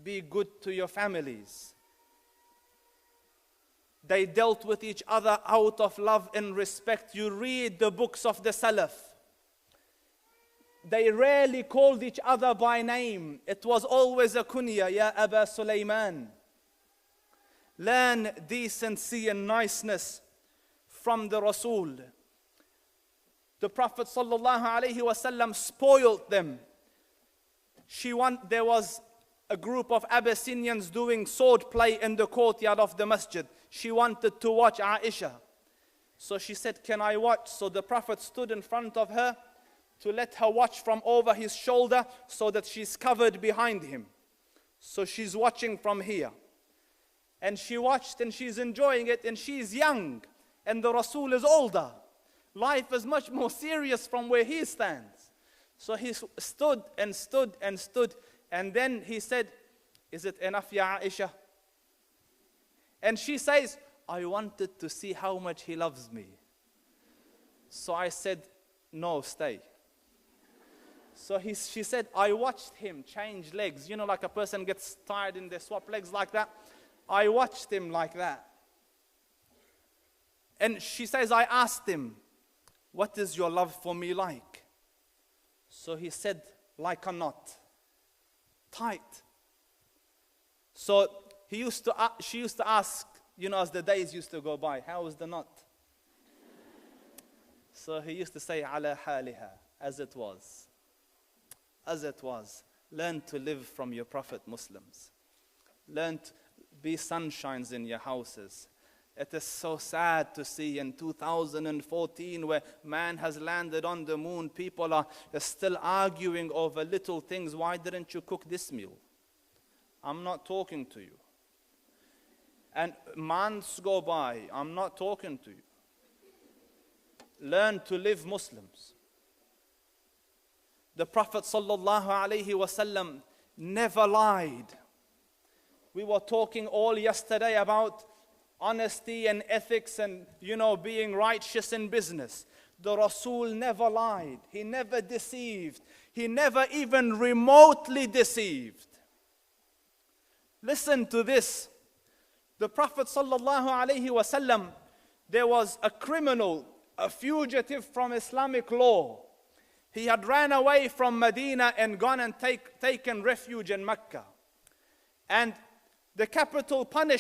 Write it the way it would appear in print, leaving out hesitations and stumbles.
be good to your families. They dealt with each other out of love and respect. You read the books of the Salaf. They rarely called each other by name. It was always a kunya, Ya Aba Sulaiman. Learn decency and niceness from the Rasul. The Prophet ﷺ spoiled them. There was a group of Abyssinians doing sword play in the courtyard of the masjid. She wanted to watch Aisha. So she said, can I watch? So the Prophet stood in front of her to let her watch from over his shoulder so that she's covered behind him. So she's watching from here. And she watched and she's enjoying it, and she's young and the Rasul is older. Life is much more serious from where he stands. So he stood and stood and stood, and then he said, is it enough, Ya Aisha? And she says, I wanted to see how much he loves me. So I said, no, stay. So she said, I watched him change legs. You know, like a person gets tired and they swap legs like that. I watched him like that. And she says, I asked him, what is your love for me like? So he said, like a knot, tight. So she used to ask, you know, as the days used to go by, how is the knot? So he used to say, ala haliha, as it was. As it was. Learn to live from your Prophet, Muslims. Learn to be sunshines in your houses. It is so sad to see in 2014, where man has landed on the moon, people are still arguing over little things. Why didn't you cook this meal? I'm not talking to you. And months go by, I'm not talking to you. Learn to live Muslims. The Prophet ﷺ never lied. We were talking all yesterday about honesty and ethics and, being righteous in business. The Rasul never lied. He never deceived. He never even remotely deceived. Listen to this. The Prophet ﷺ, there was a criminal, a fugitive from Islamic law. He had ran away from Medina and gone and taken refuge in Mecca. And the capital punishment